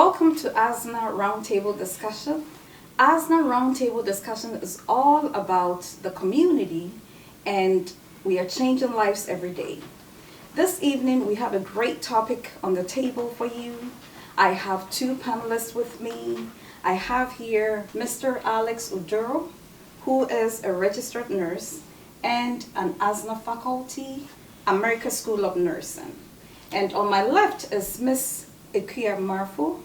Welcome to Asnah Roundtable Discussion. Asnah Roundtable Discussion is all about the community, and we are changing lives every day. This evening we have a great topic on the table for you. I have two panelists with me. I have here Mr. Alex Uduro, who is a registered nurse and an Asnah faculty, America School of Nursing. And on my left is Miss Ikuya Marfu,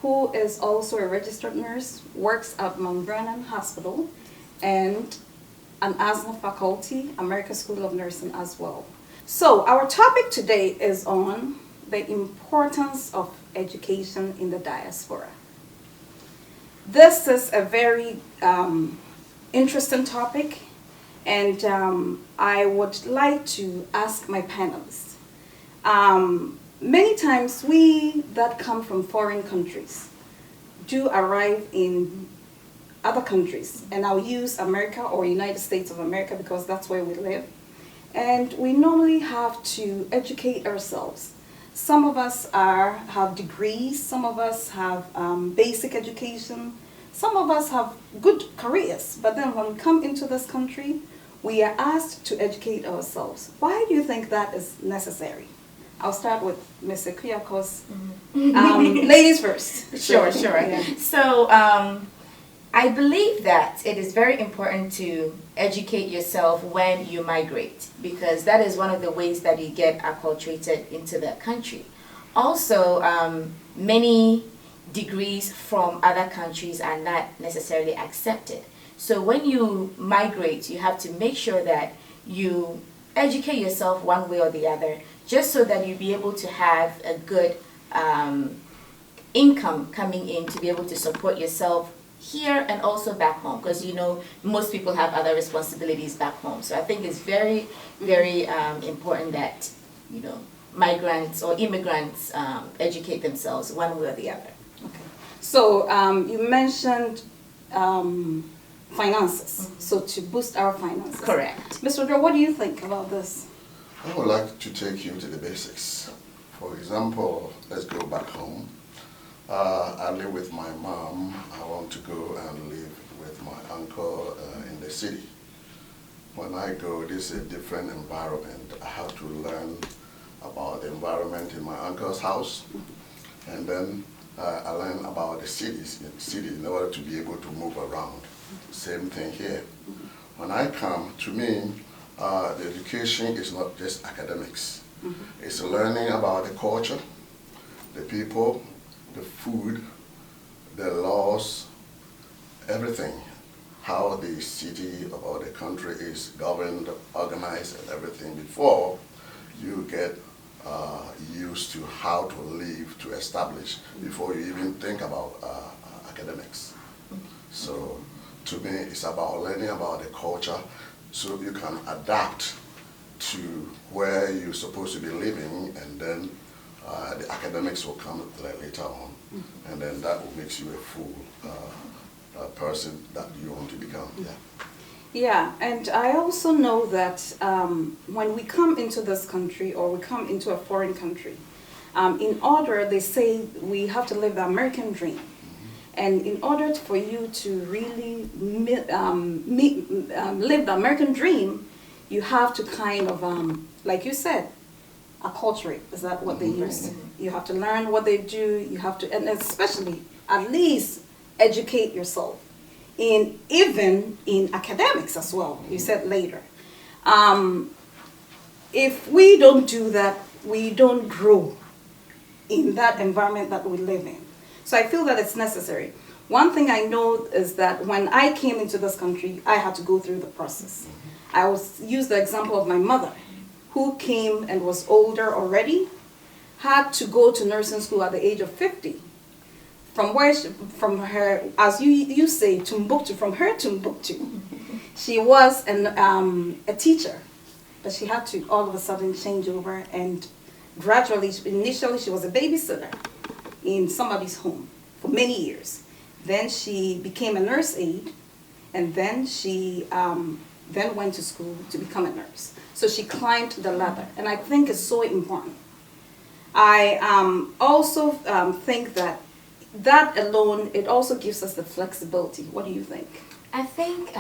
who is also a registered nurse, works at Mount Vernon Hospital, and an Asnah faculty, America School of Nursing as well. So our topic today is on the importance of education in the diaspora. This is a very interesting topic, and I would like to ask my panelists. Many times we that come from foreign countries do arrive in other countries, and I'll use America or United States of America because that's where we live. And we normally have to educate ourselves. Some of us have degrees, some of us have basic education, some of us have good careers, but then when we come into this country, we are asked to educate ourselves. Why do you think that is necessary? I'll start with Ms. Ikuya, because ladies first. Sure. Yeah. So I believe that it is very important to educate yourself when you migrate, because that is one of the ways that you get acculturated into the country. Also, many degrees from other countries are not necessarily accepted. So when you migrate, you have to make sure that you educate yourself one way or the other, just so that you'll be able to have a good income coming in to be able to support yourself here and also back home, because you know most people have other responsibilities back home. So I think it's very, very important that migrants or immigrants educate themselves one way or the other. Okay. So you mentioned finances. So to boost our finances. Correct. Mr. Uduro, what do you think about this? I would like to take you to the basics. For example, let's go back home. I live with my mom. I want to go and live with my uncle in the city. When I go, this is a different environment. I have to learn about the environment in my uncle's house, and then I learn about the city in order to be able to move around. Same thing here. When I come, to me, the education is not just academics. It's learning about the culture, the people, the food, the laws, everything, how the city or the country is governed, organized, and everything before you get used to how to live, to establish, before you even think about academics. So to me, it's about learning about the culture so you can adapt to where you're supposed to be living, and then the academics will come later on, and then that will make you a full person that you want to become. Yeah, and I also know that when we come into this country or we come into a foreign country, in order, they say we have to live the American dream. And in order for you to really live the American dream, you have to kind of, like you said, acculturate. Is that what they use? You have to learn what they do. You have to, and especially, at least, educate yourself. Even in academics as well. You said later. If we don't do that, we don't grow in that environment that we live in. So I feel that it's necessary. One thing I know is that when I came into this country, I had to go through the process. I use the example of my mother, who came and was older already, had to go to nursing school at the age of 50. From her, as you say, Timbuktu, from her Timbuktu. She was a teacher, but she had to all of a sudden change over, and gradually, initially she was a babysitter in somebody's home for many years. Then she became a nurse aide, and then she then went to school to become a nurse. So she climbed the ladder, and I think it's so important. I also think that that alone, it also gives us the flexibility. What do you think? I think,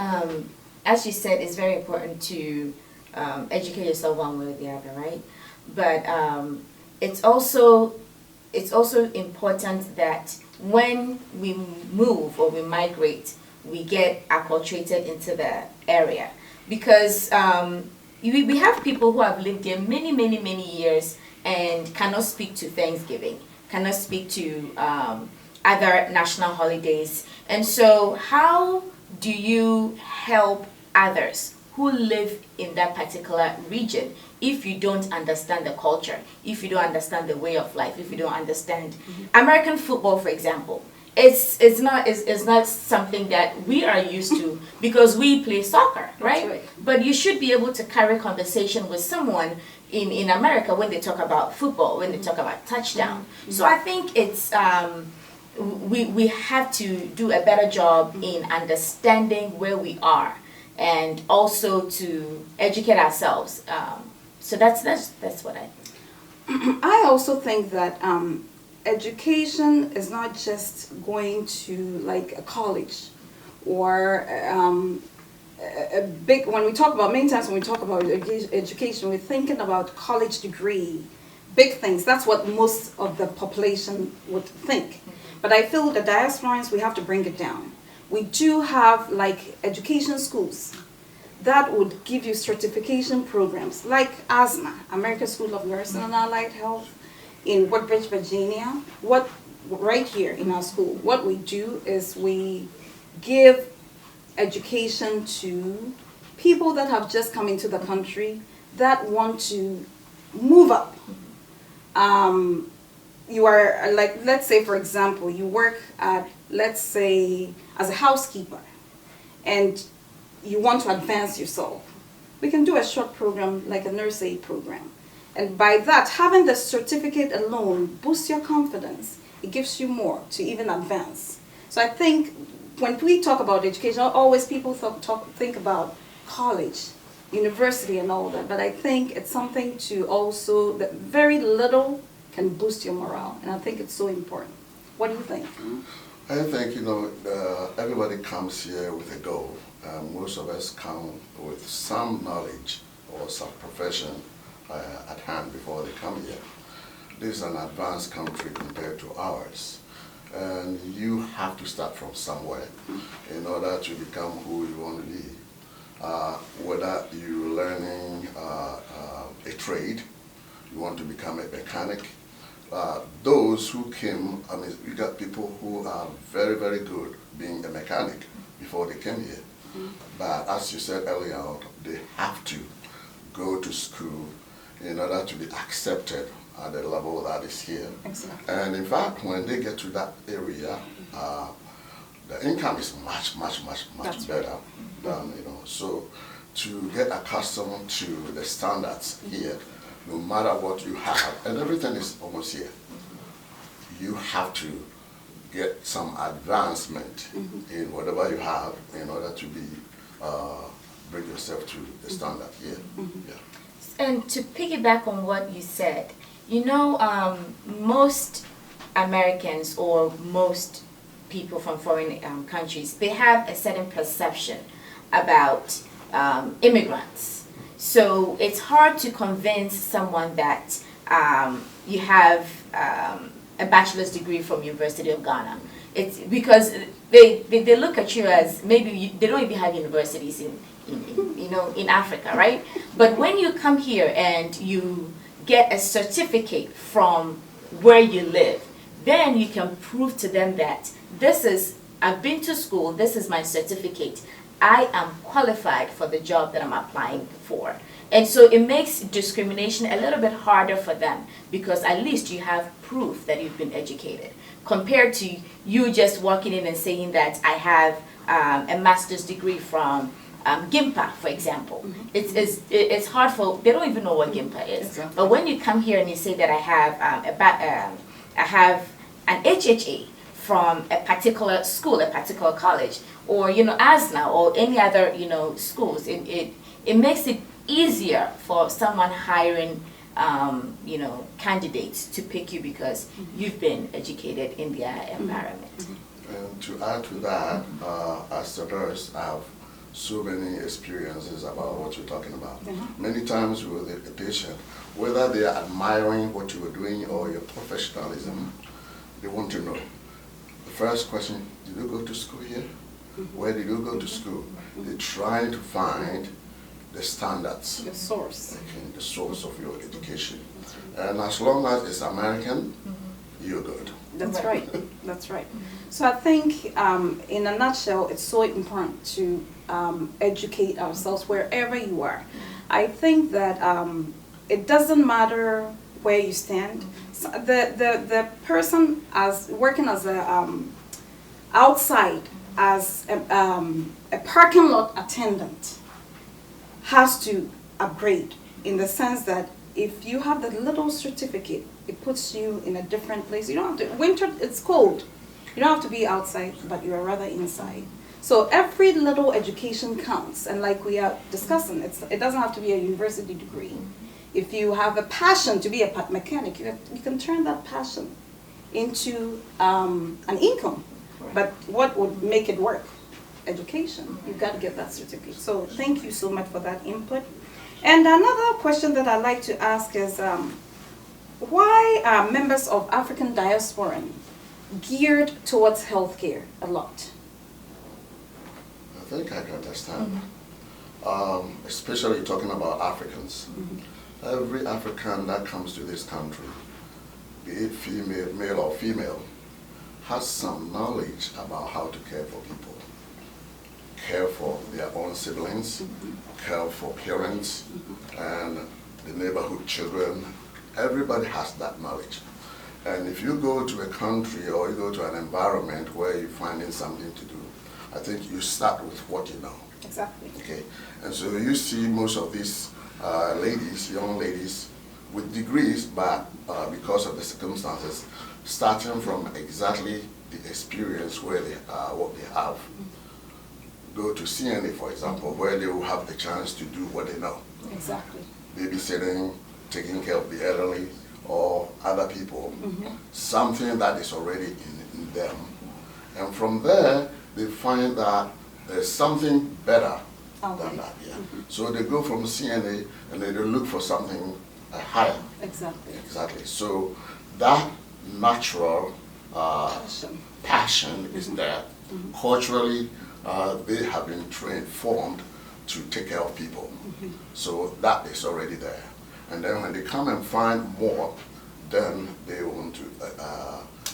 as you said, it's very important to educate yourself one way or the other, right? But it's also important that when we move or we migrate, we get acculturated into the area, because we have people who have lived here many, many, many years and cannot speak to Thanksgiving, cannot speak to other national holidays. And so how do you help others who live in that particular region if you don't understand the culture, if you don't understand the way of life, if you don't understand American football, for example? It's not something that we are used to because we play soccer, right? But you should be able to carry conversation with someone in America when they talk about football, when they talk about touchdown. So I think it's we have to do a better job in understanding where we are, and also to educate ourselves. So that's what I think. I also think that education is not just going to like a college or a big, when we talk about, many times when we talk about education, we're thinking about college degree, big things. That's what most of the population would think. But I feel the diasporans, we have to bring it down. We do have like education schools that would give you certification programs like Asnah, American School of Nursing and Allied Health in Woodbridge, Virginia. Right here in our school, what we do is we give education to people that have just come into the country that want to move up. You are like, let's say for example, you work at, let's say, as a housekeeper, and you want to advance yourself. We can do a short program like a nurse aid program. And by that, having the certificate alone boosts your confidence. It gives you more to even advance. So I think when we talk about education, always people think about college, university and all that, but I think it's something to also, that very little can boost your morale, and I think it's so important. What do you think? I think, everybody comes here with a goal. Most of us come with some knowledge or some profession at hand before they come here. This is an advanced country compared to ours, and you have to start from somewhere in order to become who you want to be. Whether you're learning a trade, you want to become a mechanic. Those who came, you got people who are very, very good being a mechanic before they came here. But as you said earlier on, they have to go to school in order to be accepted at the level that is here. Exactly. And in fact, when they get to that area, the income is much That's better right. than, so to get accustomed to the standards here, no matter what you have, and everything is almost here, you have to get some advancement in whatever you have in order to be bring yourself to the standard here. Yeah. And to piggyback on what you said, most Americans or most people from foreign countries, they have a certain perception about immigrants. So it's hard to convince someone that you have a bachelor's degree from University of Ghana. It's because they look at you as maybe they don't even have universities in Africa, right? But when you come here and you get a certificate from where you live, then you can prove to them that I've been to school, this is my certificate, I am qualified for the job that I'm applying for. And so it makes discrimination a little bit harder for them, because at least you have proof that you've been educated, compared to you just walking in and saying that I have a master's degree from GIMPA, for example. It's hard for, they don't even know what GIMPA is. Exactly. But when you come here and you say that I have an HHA from a particular school, a particular college, or Asnah or any other schools, it makes it easier for someone hiring candidates to pick you because you've been educated in their environment. And to add to that, as a nurse, I have so many experiences about what you're talking about. Many times with a patient, whether they are admiring what you are doing or your professionalism, they want to know. The first question, did you go to school here? Where did you go to school? They're trying to find the standards. The source. Okay, the source of your education. And as long as it's American, you're good. That's right. That's right. So I think, in a nutshell, it's so important to educate ourselves wherever you are. I think that it doesn't matter where you stand. So the person as working as a outside as a parking lot attendant has to upgrade in the sense that if you have the little certificate, it puts you in a different place. You don't have to, winter, it's cold. You don't have to be outside, but you are rather inside. So every little education counts, and like we are discussing, it doesn't have to be a university degree. If you have a passion to be a mechanic, you can turn that passion into an income. But what would make it work? Education. You've got to get that certificate. So thank you so much for that input. And another question that I'd like to ask is, why are members of African diaspora geared towards healthcare a lot? I think I can understand. Especially talking about Africans. Every African that comes to this country, be it female, male or female, has some knowledge about how to care for people. Care for their own siblings, care for parents, and the neighborhood children. Everybody has that knowledge. And if you go to a country or you go to an environment where you're finding something to do, I think you start with what you know. Exactly. Okay. And so you see most of these ladies, young ladies, with degrees, but because of the circumstances, starting from exactly the experience where they what they have. Go to CNA, for example, where they will have the chance to do what they know. Exactly. Babysitting, taking care of the elderly or other people, something that is already in them. And from there, they find that there's something better than that. Yeah. So they go from CNA and they look for something higher. Exactly. Exactly. So that natural passion is there. Culturally, they have been trained, formed to take care of people. So that is already there. And then when they come and find more, then they want to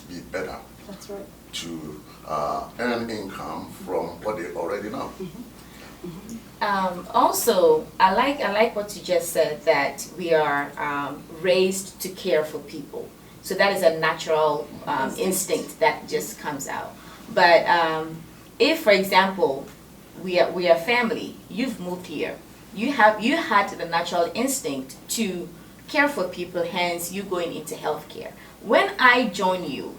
be better. That's right. To earn income from what they already know. Also, I like what you just said, that we are raised to care for people. So that is a natural instinct that just comes out. But if, for example, we are family, you've moved here, you had the natural instinct to care for people, hence you going into healthcare. When I join you,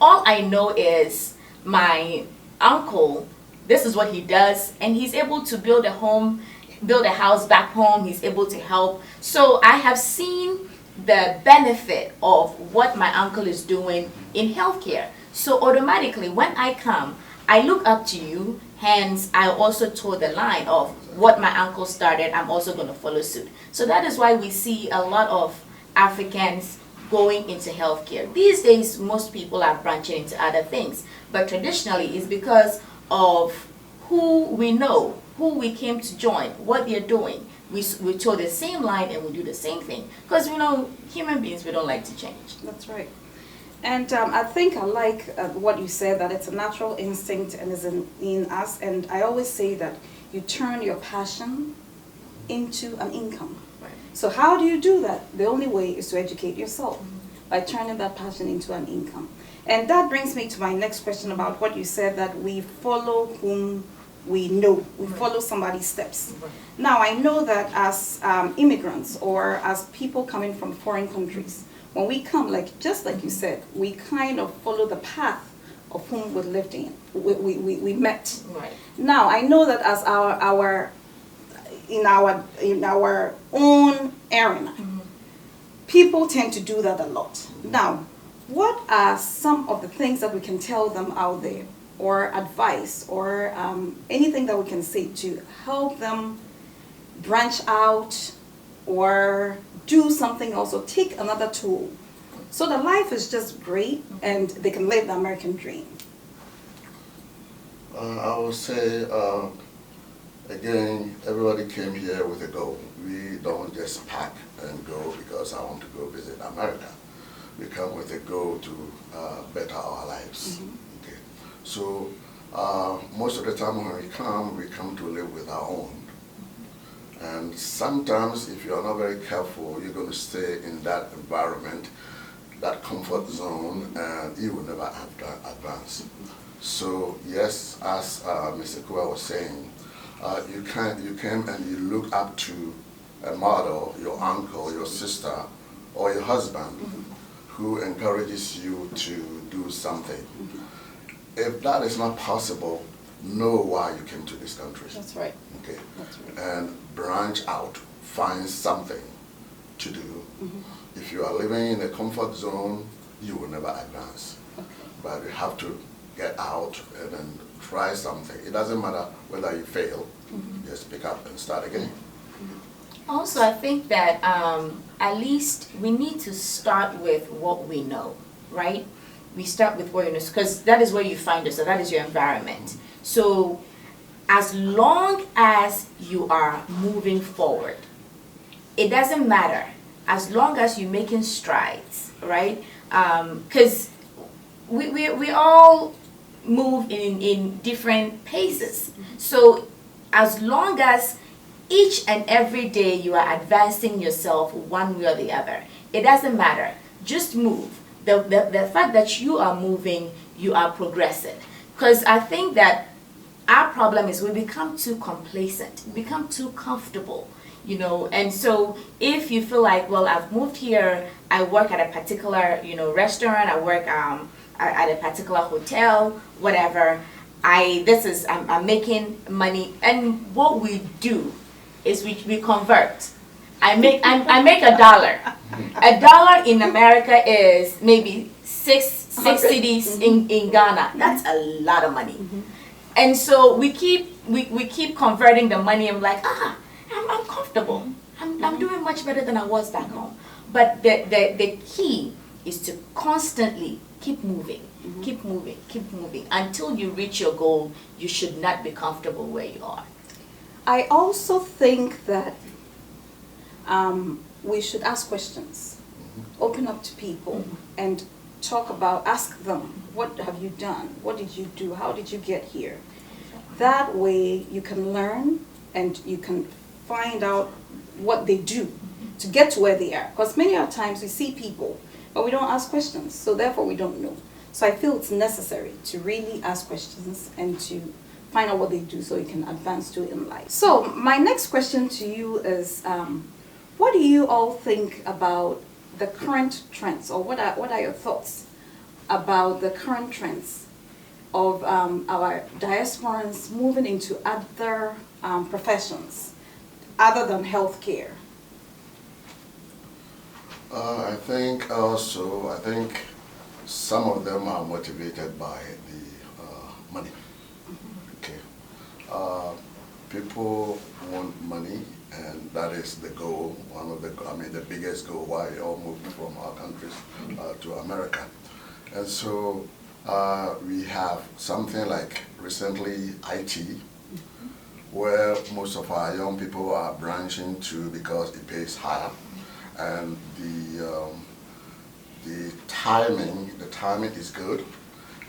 all I know is my uncle, this is what he does, and he's able to build a home, build a house back home, he's able to help. So I have seen the benefit of what my uncle is doing in healthcare. So automatically when I come, I look up to you, hence I also toe the line of what my uncle started, I'm also going to follow suit. So that is why we see a lot of Africans going into healthcare. These days, most people are branching into other things, but traditionally it's because of who we know, who we came to join, what they're doing. We toe the same line and we do the same thing, because human beings, we don't like to change. That's right. And I think I like what you said, that it's a natural instinct and is in us. And I always say that you turn your passion into an income. Right. So how do you do that? The only way is to educate yourself by turning that passion into an income. And that brings me to my next question about what you said, that we follow whom we know. We follow somebody's steps. Now, I know that as immigrants or as people coming from foreign countries, when we come, just like you said, we kind of follow the path of whom we lived in, we met. Right. Now, I know that as our in our own arena. People tend to do that a lot. Now, what are some of the things that we can tell them out there, or advice, or anything that we can say to help them branch out or do something else, or take another tool, so that life is just great and they can live the American dream? I would say, again, everybody came here with a goal. We don't just pack and go because I want to go visit America. We come with a goal to better our lives. Okay. So most of the time when we come to live with our own. And sometimes if you're not very careful, you're going to stay in that environment, that comfort zone, and you will never advance. So yes, as Mr. Kua was saying, you came and you look up to a model, your uncle, your sister, or your husband, who encourages you to do something. If that is not possible, know why you came to this country. That's right. Okay. That's right. And branch out, find something to do. If you are living in a comfort zone, you will never advance. Okay. But you have to get out and then try something. It doesn't matter whether you fail, just pick up and start again. Also, I think that at least we need to start with what we know, right? We start with what you know, because that is where you find yourself, that is your environment. So as long as you are moving forward, it doesn't matter, as long as you're making strides, right? Because we all move in different paces. So as long as each and every day you are advancing yourself one way or the other, it doesn't matter. Just move. The fact that you are moving, you are progressing. Because I think that our problem is we become too complacent, we become too comfortable, you know. And so if you feel like, well, I've moved here, I work at a particular, restaurant, I work at a particular hotel, whatever, I'm making money, and what we do is we convert. I make $1. $1 in America is maybe six cedis in Ghana. That's a lot of money. And so we keep converting the money. I'm like, I'm comfortable. I'm doing much better than I was back home. But the key is to constantly keep moving, keep moving until you reach your goal. You should not be comfortable where you are. I also think that we should ask questions, open up to people, and ask them, what have you done? What did you do? How did you get here? That way you can learn and you can find out what they do to get to where they are. Because many of times we see people, but we don't ask questions, so therefore we don't know. So I feel it's necessary to really ask questions and to find out what they do so you can advance to in life. So my next question to you is, what do you all think about the current trends, or what are your thoughts about the current trends of our diasporans moving into other professions other than healthcare? I think some of them are motivated by the money. Okay. People want money, and that is the goal, the biggest goal why we all moved from our countries to America. And so we have something like recently IT, where most of our young people are branching to because it pays higher, and the timing is good,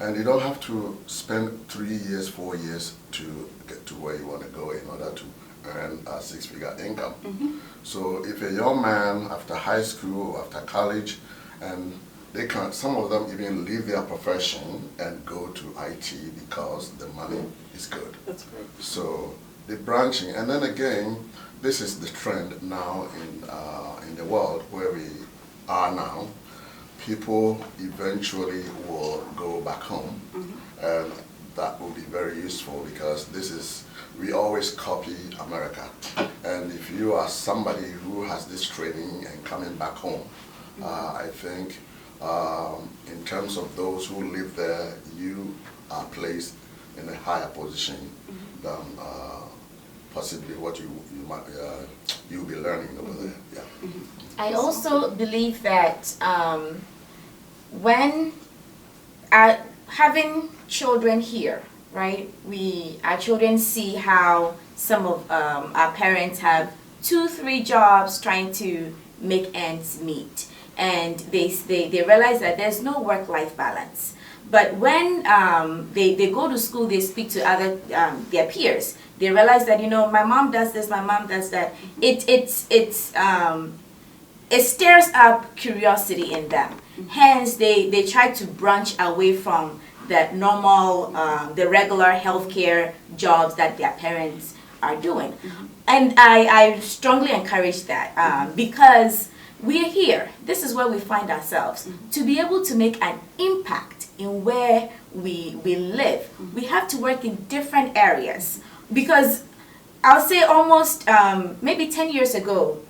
and you don't have to spend 3 years, 4 years to get to where you want to go in order to earn a 6-figure income. So if a young man after high school or after college, and some of them even leave their profession and go to IT because the money is good. That's great. So the branching, and then again, this is the trend now in the world where we are now. People eventually will go back home, and that will be very useful because we always copy America, and And if you are somebody who has this training and coming back home, I think in terms of those who live there, you are placed in a higher position than possibly what you might you'll be learning over there. Yeah. I also believe that when having children here, right? Our children see how some of our parents have 2-3 jobs trying to make ends meet, and they realize that there's no work-life balance. But when they go to school, they speak to other their peers. They realize that, you know, my mom does this, my mom does that. It stirs up curiosity in them. Hence, they try to branch away from the normal, the regular healthcare jobs that their parents are doing. And I strongly encourage that because we are here. This is where we find ourselves. To be able to make an impact in where we live, we have to work in different areas. Because I'll say almost maybe 10 years ago,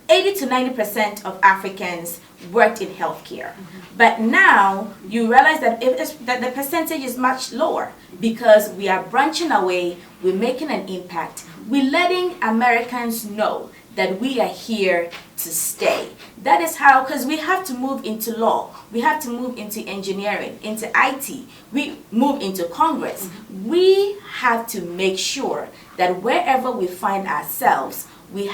80 to 90% of Africans worked in healthcare. But now you realize that that the percentage is much lower because we are branching away, we're making an impact, we're letting Americans know that we are here to stay. That is how, because we have to move into law, we have to move into engineering, into IT, we move into Congress. We have to make sure that wherever we find ourselves, we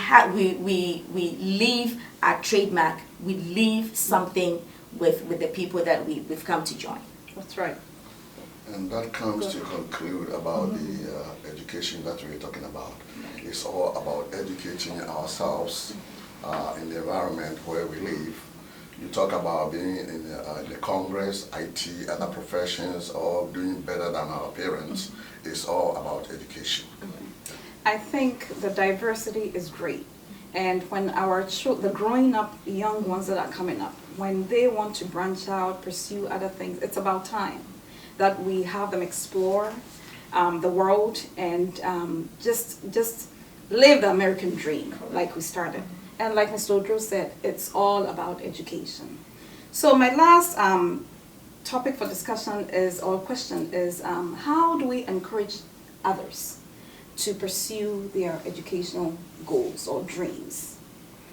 leave our trademark, we leave something with the people that we've come to join. That's right. And that comes to conclude about the education that we're talking about. It's all about educating ourselves in the environment where we live. You talk about being in the Congress, IT, other professions, or doing better than our parents. It's all about education. I think the diversity is great. And when the growing up young ones that are coming up, when they want to branch out, pursue other things, it's about time that we have them explore the world and just live the American dream like we started. And like Mr. Odro said, it's all about education. So my last topic for discussion is, or question is, how do we encourage others to pursue their educational goals or dreams?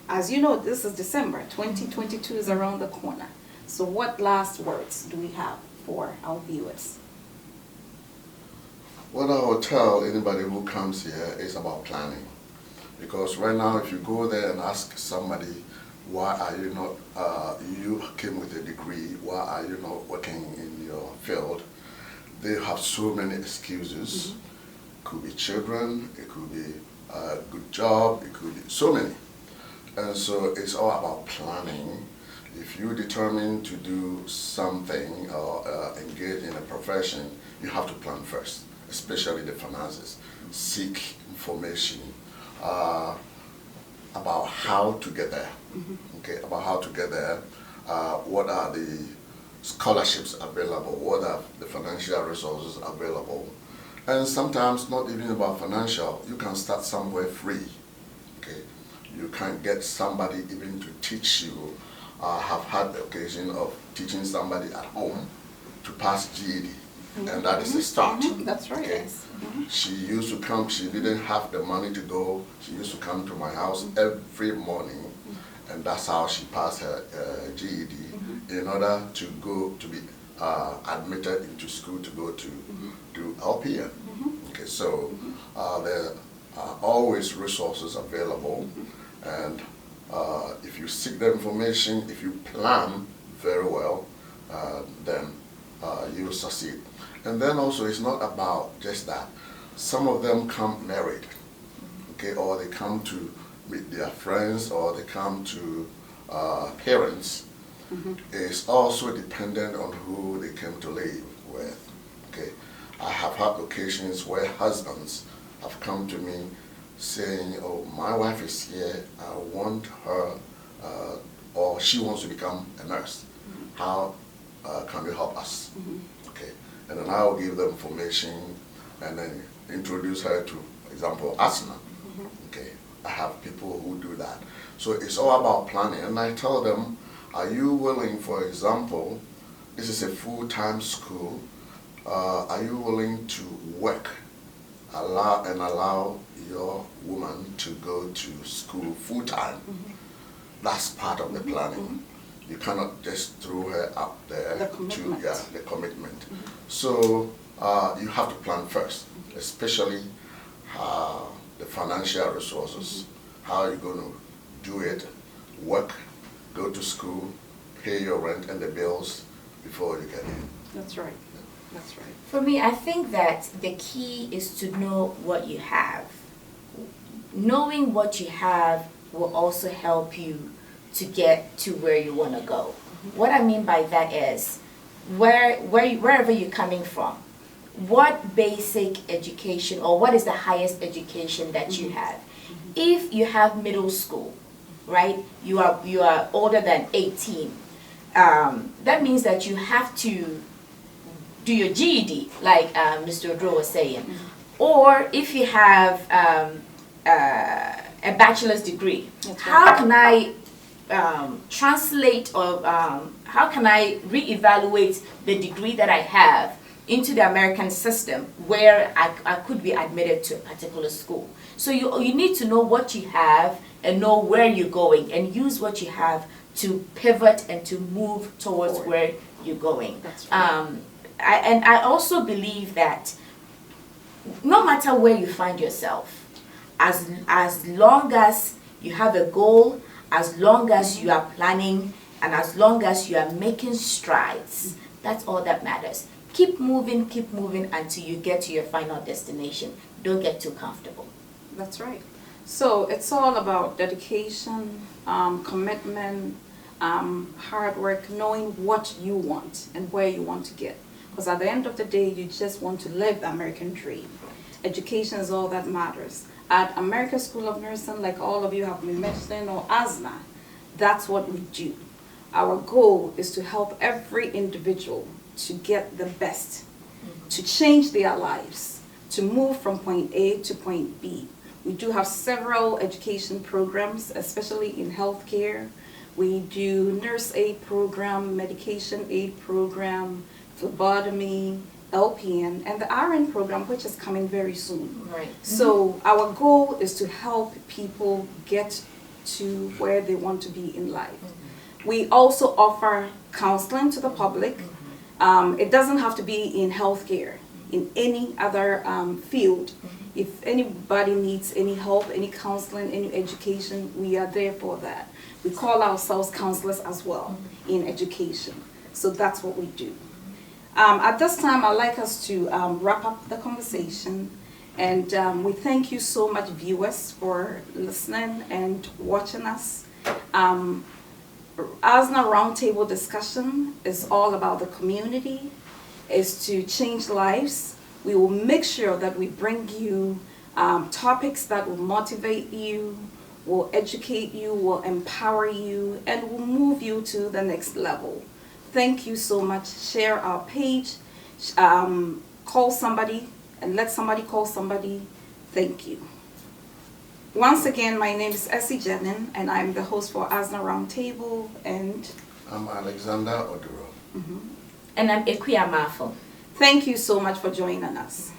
As you know, this is December, 2022 is around the corner. So what last words do we have for our viewers? What I will tell anybody who comes here is about planning. Because right now, if you go there and ask somebody, why are you not, you came with a degree, why are you not working in your field? They have so many excuses. It could be children, it could be a good job, it could be so many. And so it's all about planning. If you determine to do something or engage in a profession, you have to plan first, especially the finances. Seek information about how to get there. Okay, about how to get there. What are the scholarships available? What are the financial resources available? And sometimes not even about financial. You can start somewhere free. Okay, you can get somebody even to teach you. I have had the occasion of teaching somebody at home to pass GED, and that is a start. That's right. Okay? She used to come, she didn't have the money to go, she used to come to my house every morning, and that's how she passed her GED in order to go to be admitted into school to go to do LPN. Okay, so there are always resources available, and if you seek the information, if you plan very well, then you will succeed. And then also, it's not about just that. Some of them come married, okay, or they come to meet their friends, or they come to parents. It's also dependent on who they came to live with. Okay, I have had occasions where husbands have come to me saying, "Oh, my wife is here. I want her, or she wants to become a nurse. How can you help us?" Okay, and then I will give them information, and then introduce her to, for example, Asnah. Okay, I have people who do that. So it's all about planning. And I tell them, are you willing, for example, this is a full-time school, are you willing to work, allow your woman to go to school full-time? That's part of the planning. You cannot just throw her up there The commitment. the commitment. So you have to plan first, especially the financial resources. How are you going to do it? Work, go to school, pay your rent and the bills before you get in. That's right. That's right. For me, I think that the key is to know what you have. Knowing what you have will also help you to get to where you want to go. What I mean by that is, wherever you're coming from, what basic education or what is the highest education that you have? If you have middle school, right, you are older than 18, that means that you have to do your GED, like Mr. Odro was saying. Or if you have a bachelor's degree, how can I translate or how can I reevaluate the degree that I have into the American system where I could be admitted to a particular school? So you need to know what you have and know where you're going and use what you have to pivot and to move towards where you're going. That's right. I also believe that no matter where you find yourself, as long as you have a goal, as long as you are planning, and as long as you are making strides, that's all that matters. Keep moving until you get to your final destination. Don't get too comfortable. That's right. So it's all about dedication, commitment, hard work, knowing what you want and where you want to get. Because at the end of the day, you just want to live the American dream. Education is all that matters. At American School of Nursing, like all of you have been mentioning, or Asnah, that's what we do. Our goal is to help every individual to get the best, to change their lives, to move from point A to point B. We do have several education programs, especially in healthcare. We do nurse aid program, medication aid program, phlebotomy, LPN, and the RN program, which is coming very soon. Right. So our goal is to help people get to where they want to be in life. We also offer counseling to the public. It doesn't have to be in healthcare, in any other field. If anybody needs any help, any counseling, any education, we are there for that. We call ourselves counselors as well in education. So that's what we do. At this time, I'd like us to wrap up the conversation. And we thank you so much, viewers, for listening and watching us. Asnah Roundtable Discussion is all about the community, is to change lives. We will make sure that we bring you topics that will motivate you, will educate you, will empower you, and will move you to the next level. Thank you so much. Share our page, call somebody, and let somebody call somebody. Thank you. Once again, my name is Essie Jenin, and I'm the host for Asnah Roundtable, and I'm Alexander Oduro. And I'm Ekuya Mafo. Thank you so much for joining us.